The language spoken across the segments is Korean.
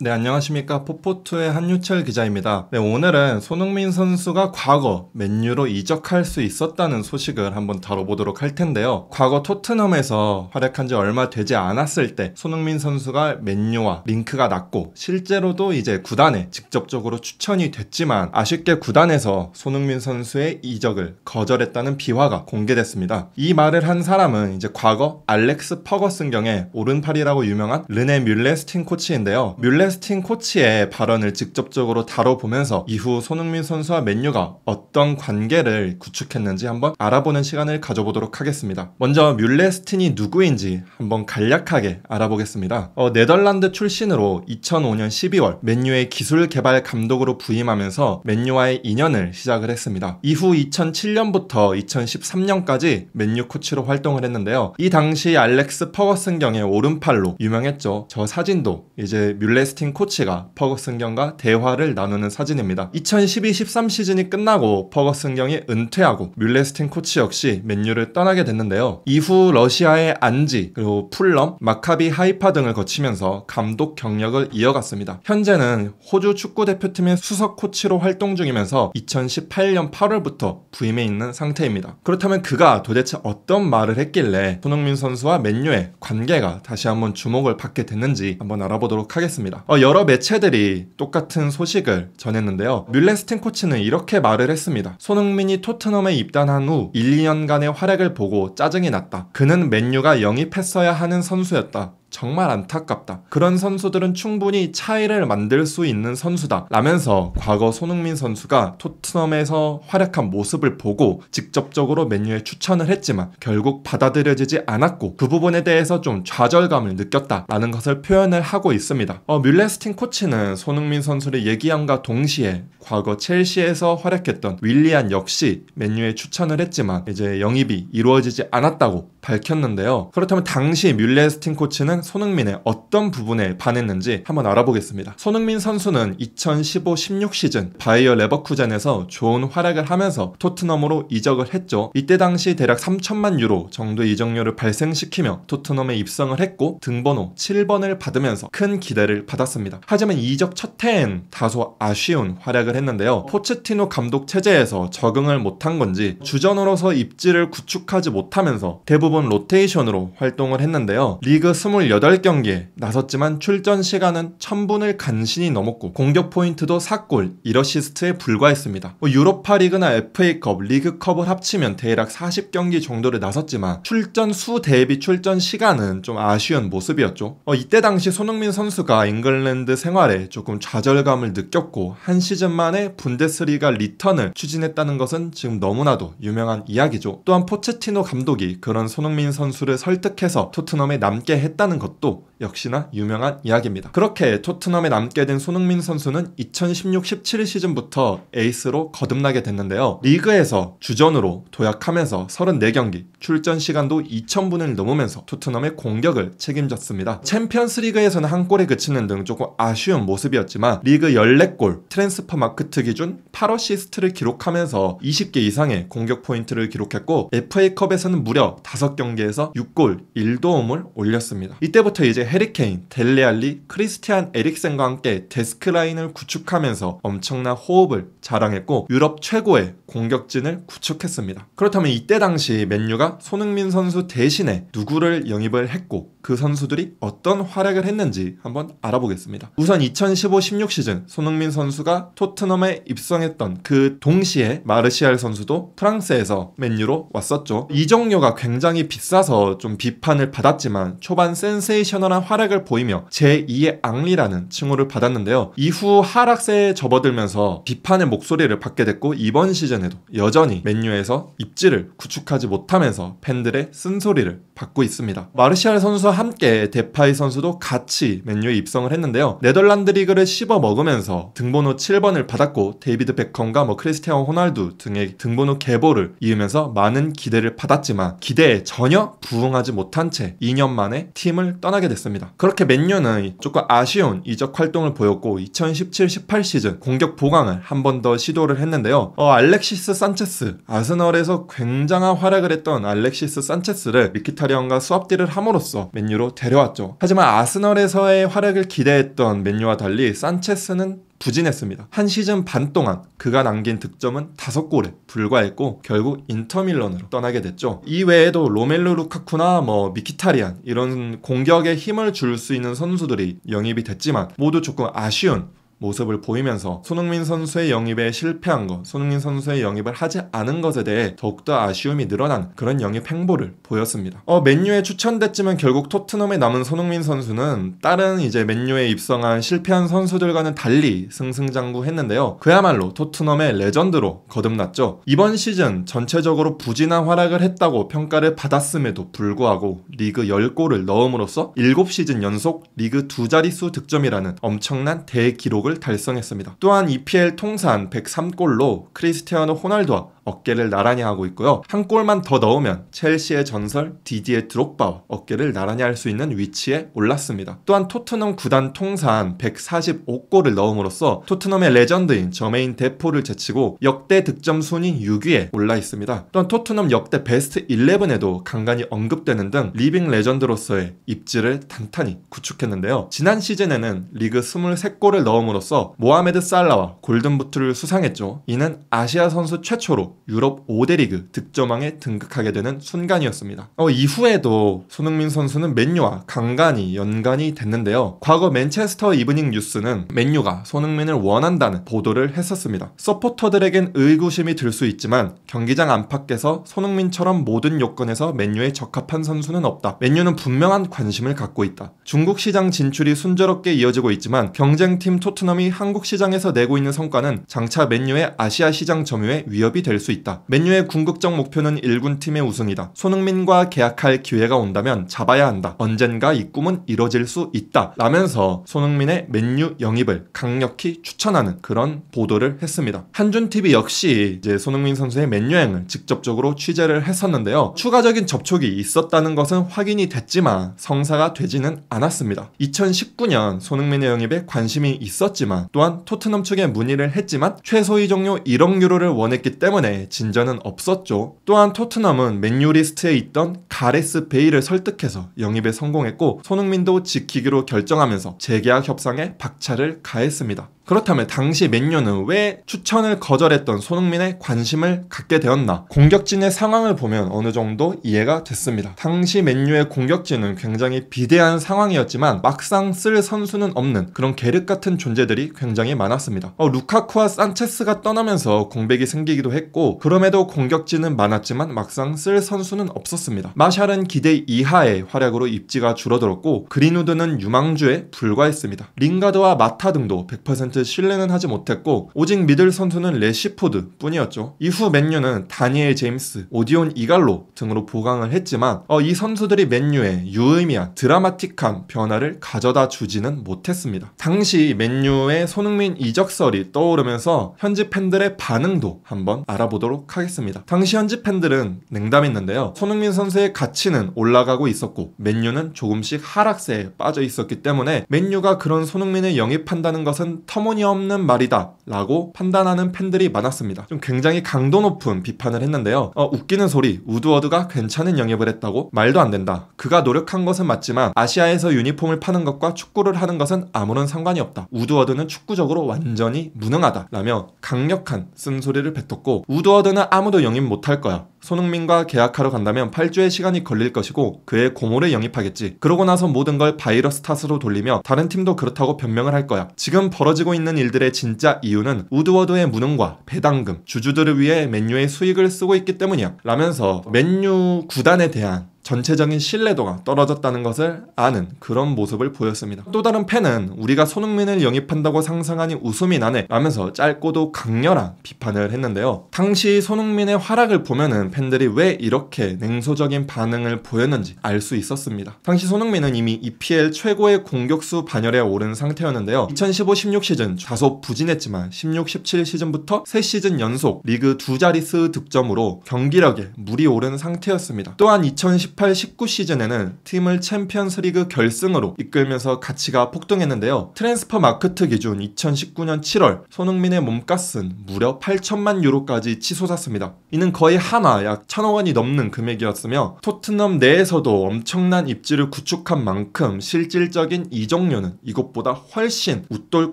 네, 안녕하십니까. 포포투의 한유철 기자입니다. 네, 오늘은 손흥민 선수가 과거 맨유로 이적할 수 있었다는 소식을 한번 다뤄보도록 할 텐데요. 과거 토트넘에서 활약한 지 얼마 되지 않았을 때 손흥민 선수가 맨유와 링크가 났고 실제로도 이제 구단에 직접적으로 추천이 됐지만 아쉽게 구단에서 손흥민 선수의 이적을 거절했다는 비화가 공개됐습니다. 이 말을 한 사람은 이제 과거 알렉스 퍼거슨경의 오른팔이라고 유명한 르네 뮬레스틴 코치인데요. 뮬레스틴 코치의 발언을 직접적으로 다뤄보면서 이후 손흥민 선수와 맨유가 어떤 관계를 구축했는지 한번 알아보는 시간을 가져보도록 하겠습니다. 먼저 뮬레스틴이 누구인지 한번 간략하게 알아보겠습니다. 네덜란드 출신으로 2005년 12월 맨유의 기술 개발 감독으로 부임하면서 맨유와의 인연을 시작을 했습니다. 이후 2007년부터 2013년까지 맨유 코치로 활동을 했는데요. 이 당시 알렉스 퍼거슨경의 오른팔로 유명했죠. 저 사진도 이제 뮬레스틴 코치가 퍼거슨경과 대화를 나누는 사진입니다. 2012-13 시즌이 끝나고 퍼거슨경이 은퇴하고 뮬레스틴 코치 역시 맨유를 떠나게 됐는데요. 이후 러시아의 안지, 그리고 풀럼, 마카비 하이파 등을 거치면서 감독 경력을 이어갔습니다. 현재는 호주 축구대표팀의 수석 코치로 활동 중이면서 2018년 8월부터 부임해 있는 상태입니다. 그렇다면 그가 도대체 어떤 말을 했길래 손흥민 선수와 맨유의 관계가 다시 한번 주목을 받게 됐는지 한번 알아보도록 하겠습니다. 여러 매체들이 똑같은 소식을 전했는데요. 뮬레스틴 코치는 이렇게 말을 했습니다. 손흥민이 토트넘에 입단한 후 1, 2년간의 활약을 보고 짜증이 났다. 그는 맨유가 영입했어야 하는 선수였다. 정말 안타깝다. 그런 선수들은 충분히 차이를 만들 수 있는 선수다 라면서 과거 손흥민 선수가 토트넘에서 활약한 모습을 보고 직접적으로 맨유에 추천을 했지만 결국 받아들여지지 않았고 그 부분에 대해서 좀 좌절감을 느꼈다라는 것을 표현을 하고 있습니다. 뮬레스틴 코치는 손흥민 선수를 얘기함과 동시에 과거 첼시에서 활약했던 윌리안 역시 맨유에 추천을 했지만 이제 영입이 이루어지지 않았다고 밝혔는데요. 그렇다면 당시 뮬레스틴 코치는 손흥민의 어떤 부분에 반했는지 한번 알아보겠습니다. 손흥민 선수는 2015-16 시즌 바이어 레버쿠젠에서 좋은 활약을 하면서 토트넘으로 이적을 했죠. 이때 당시 대략 3천만 유로 정도의 이적료를 발생시키며 토트넘에 입성을 했고 등번호 7번을 받으면서 큰 기대를 받았습니다. 하지만 이적 첫 해엔 다소 아쉬운 활약을 했는데요. 포체티노 감독 체제에서 적응을 못한 건지 주전으로서 입지를 구축하지 못하면서 대부분 로테이션으로 활동을 했는데요. 리그 28경기에 나섰지만 출전 시간은 1000분을 간신히 넘었고 공격 포인트도 4골 1어시스트에 불과했습니다. 유로파 리그나 FA컵, 리그컵을 합치면 대략 40경기 정도를 나섰지만 출전 수 대비 출전 시간은 좀 아쉬운 모습이었죠. 이때 당시 손흥민 선수가 잉글랜드 생활에 조금 좌절감을 느꼈고 한 시즌 만에 분데스리가 리턴을 추진했다는 것은 지금 너무나도 유명한 이야기죠. 또한 포체티노 감독이 그런 손흥민 선수를 설득해서 토트넘에 남게 했다는 것도 역시나 유명한 이야기입니다. 그렇게 토트넘에 남게 된 손흥민 선수는 2016-17 시즌부터 에이스로 거듭나게 됐는데요. 리그에서 주전으로 도약하면서 34경기, 출전 시간도 2000분을 넘으면서 토트넘의 공격을 책임졌습니다. 챔피언스 리그에서는 한 골에 그치는 등 조금 아쉬운 모습이었지만 리그 14골, 트랜스퍼 마크트 기준 8어시스트를 기록하면서 20개 이상의 공격 포인트를 기록했고 FA컵에서는 무려 5경기에서 6골 1도움을 올렸습니다. 이때부터 이제 해리케인, 델레알리, 크리스티안 에릭센과 함께 데스크 라인을 구축하면서 엄청난 호흡을 자랑했고 유럽 최고의 공격진을 구축했습니다. 그렇다면 이때 당시 맨유가 손흥민 선수 대신에 누구를 영입을 했고 그 선수들이 어떤 활약을 했는지 한번 알아보겠습니다. 우선 2015-16 시즌 손흥민 선수가 토트넘에 입성했던 그 동시에 마르시알 선수도 프랑스에서 맨유로 왔었죠. 이적료가 굉장히 비싸서 좀 비판을 받았지만 초반 센세이셔널한 활약을 보이며 제2의 앙리라는 칭호를 받았는데요. 이후 하락세에 접어들면서 비판의 목소리를 받게 됐고 이번 시즌에도 여전히 맨유에서 입지를 구축하지 못하면서 팬들의 쓴소리를 받고 있습니다. 마르시알 선수와 함께 데파이 선수도 같이 맨유에 입성을 했는데요. 네덜란드 리그를 씹어 먹으면서 등번호 7번을 받았고 데이비드 베컴과 크리스티아노 호날두 등의 등번호 계보를 이으면서 많은 기대를 받았지만 기대에 전혀 부응하지 못한 채 2년 만에 팀을 떠나게 됐습니다. 그렇게 맨유는 조금 아쉬운 이적 활동을 보였고 2017-18 시즌 공격 보강을 한 번 더 시도를 했는데요. 알렉시스 산체스, 아스널에서 굉장한 활약을 했던 알렉시스 산체스를 미키타리언과 수합 딜을 함으로써 맨유로 데려왔죠. 하지만 아스널에서의 활약을 기대했던 맨유와 달리 산체스는 부진했습니다. 한 시즌 반 동안 그가 남긴 득점은 5골에 불과했고 결국 인터밀런으로 떠나게 됐죠. 이 외에도 로멜루 루카쿠나 미키타리안 이런 공격에 힘을 줄 수 있는 선수들이 영입이 됐지만 모두 조금 아쉬운 모습을 보이면서 손흥민 선수의 영입에 실패한 것, 손흥민 선수의 영입을 하지 않은 것에 대해 더욱더 아쉬움이 늘어난 그런 영입 행보를 보였습니다. 맨유에 추천됐지만 결국 토트넘에 남은 손흥민 선수는 다른 이제 맨유에 입성한 실패한 선수들과는 달리 승승장구했는데요. 그야말로 토트넘의 레전드로 거듭났죠. 이번 시즌 전체적으로 부진한 활약을 했다고 평가를 받았음에도 불구하고 리그 10골을 넣음으로써 7시즌 연속 리그 2자릿수 득점이라는 엄청난 대기록을 달성했습니다. 또한 EPL 통산 103골로 크리스티아노 호날두와 어깨를 나란히 하고 있고요. 한 골만 더 넣으면 첼시의 전설 디디에 드록바와 어깨를 나란히 할 수 있는 위치에 올랐습니다. 또한 토트넘 구단 통산 145골을 넣음으로써 토트넘의 레전드인 저메인 데포를 제치고 역대 득점 순위 6위에 올라 있습니다. 또한 토트넘 역대 베스트 11에도 간간히 언급되는 등 리빙 레전드로서의 입지를 단단히 구축했는데요. 지난 시즌에는 리그 23골을 넣음으로써 모하메드 살라와 골든부트를 수상했죠. 이는 아시아 선수 최초로 유럽 5대 리그 득점왕에 등극하게 되는 순간이었습니다. 이후에도 손흥민 선수는 맨유와 간간히 연관이 됐는데요. 과거 맨체스터 이브닝 뉴스는 맨유가 손흥민을 원한다는 보도를 했었습니다. 서포터들에겐 의구심이 들 수 있지만 경기장 안팎에서 손흥민처럼 모든 요건에서 맨유에 적합한 선수는 없다. 맨유는 분명한 관심을 갖고 있다. 중국 시장 진출이 순조롭게 이어지고 있지만 경쟁팀 토트넘이 한국 시장에서 내고 있는 성과는 장차 맨유의 아시아 시장 점유에 위협이 될 수 있다. 맨유의 궁극적 목표는 1군 팀의 우승이다. 손흥민과 계약할 기회가 온다면 잡아야 한다. 언젠가 이 꿈은 이뤄질 수 있다. 라면서 손흥민의 맨유 영입을 강력히 추천하는 그런 보도를 했습니다. 한준TV 역시 이제 손흥민 선수의 맨유 여행을 직접적으로 취재를 했었는데요. 추가적인 접촉이 있었다는 것은 확인이 됐지만 성사가 되지는 않았습니다. 2019년 손흥민의 영입에 관심이 있었지만 또한 토트넘 측에 문의를 했지만 최소 이적료 1억 유로를 원했기 때문에 진전은 없었죠. 또한 토트넘은 맨유 리스트에 있던 가레스 베일을 설득해서 영입에 성공했고 손흥민도 지키기로 결정하면서 재계약 협상에 박차를 가했습니다. 그렇다면 당시 맨유는 왜 추천을 거절했던 손흥민에 관심을 갖게 되었나? 공격진의 상황을 보면 어느 정도 이해가 됐습니다. 당시 맨유의 공격진은 굉장히 비대한 상황이었지만 막상 쓸 선수는 없는 그런 계륵 같은 존재들이 굉장히 많았습니다. 루카쿠와 산체스가 떠나면서 공백이 생기기도 했고 그럼에도 공격진은 많았지만 막상 쓸 선수는 없었습니다. 마샬은 기대 이하의 활약으로 입지가 줄어들었고 그린우드는 유망주에 불과했습니다. 링가드와 마타 등도 100% 신뢰는 하지 못했고 오직 믿을 선수는 레시포드 뿐이었죠. 이후 맨유는 다니엘 제임스, 오디온 이갈로 등으로 보강을 했지만 이 선수들이 맨유에 유의미한 드라마틱한 변화를 가져다 주지는 못했습니다. 당시 맨유의 손흥민 이적설이 떠오르면서 현지 팬들의 반응도 한번 알아보도록 하겠습니다. 당시 현지 팬들은 냉담했는데요. 손흥민 선수의 가치는 올라가고 있었고 맨유는 조금씩 하락세에 빠져 있었기 때문에 맨유가 그런 손흥민을 영입한다는 것은 터무니없는 말이다 라고 판단하는 팬들이 많았습니다. 좀 굉장히 강도 높은 비판을 했는데요. 웃기는 소리, 우드워드가 괜찮은 영입을 했다고? 말도 안 된다. 그가 노력한 것은 맞지만 아시아에서 유니폼을 파는 것과 축구를 하는 것은 아무런 상관이 없다. 우드워드는 축구적으로 완전히 무능하다 라며 강력한 쓴소리를 뱉었고 우드워드는 아무도 영입 못할 거야. 손흥민과 계약하러 간다면 8주의 시간이 걸릴 것이고 그의 고모를 영입하겠지. 그러고 나서 모든 걸 바이러스 탓으로 돌리며 다른 팀도 그렇다고 변명을 할 거야. 지금 벌어지고 있는 일들의 진짜 이유는 우드워드의 무능과 배당금, 주주들을 위해 맨유의 수익을 쓰고 있기 때문이야. 라면서 맨유 구단에 대한 전체적인 신뢰도가 떨어졌다는 것을 아는 그런 모습을 보였습니다. 또 다른 팬은 우리가 손흥민을 영입한다고 상상하니 웃음이 나네 라면서 짧고도 강렬한 비판을 했는데요. 당시 손흥민의 활약을 보면은 팬들이 왜 이렇게 냉소적인 반응을 보였는지 알 수 있었습니다. 당시 손흥민은 이미 EPL 최고의 공격수 반열에 오른 상태였는데요. 2015-16 시즌 다소 부진했지만 16-17 시즌부터 3시즌 연속 리그 2자릿수 득점으로 경기력에 물이 오른 상태였습니다. 또한 2018 2018-19 시즌에는 팀을 챔피언스리그 결승으로 이끌면서 가치가 폭등했는데요. 트랜스퍼 마크트 기준 2019년 7월 손흥민의 몸값은 무려 8천만 유로까지 치솟았습니다. 이는 거의 한화 약 1,000억 원이 넘는 금액이었으며 토트넘 내에서도 엄청난 입지를 구축한 만큼 실질적인 이적료는 이것보다 훨씬 웃돌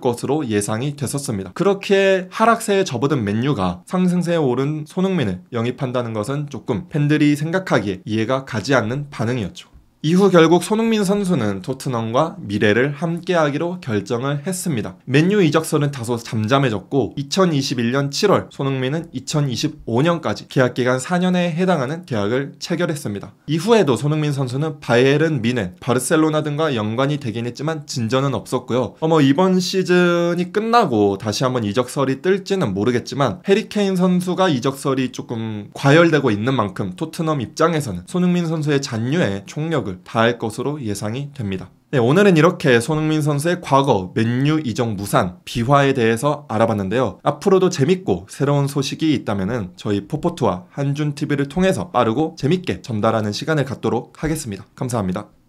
것으로 예상이 됐었습니다. 그렇게 하락세에 접어든 맨유가 상승세에 오른 손흥민을 영입한다는 것은 조금 팬들이 생각하기에 이해가 가지 않는 반응이었죠. 이후 결국 손흥민 선수는 토트넘과 미래를 함께하기로 결정을 했습니다. 맨유 이적설은 다소 잠잠해졌고 2021년 7월 손흥민은 2025년까지 계약기간 4년에 해당하는 계약을 체결했습니다. 이후에도 손흥민 선수는 바이에른 뮌헨, 바르셀로나 등과 연관이 되긴 했지만 진전은 없었고요. 이번 시즌이 끝나고 다시 한번 이적설이 뜰지는 모르겠지만 해리케인 선수가 이적설이 조금 과열되고 있는 만큼 토트넘 입장에서는 손흥민 선수의 잔류에 총력을 다할 것으로 예상이 됩니다. 네, 오늘은 이렇게 손흥민 선수의 과거 맨유 이적 무산, 비화에 대해서 알아봤는데요. 앞으로도 재밌고 새로운 소식이 있다면 저희 포포투와 한준TV를 통해서 빠르고 재밌게 전달하는 시간을 갖도록 하겠습니다. 감사합니다.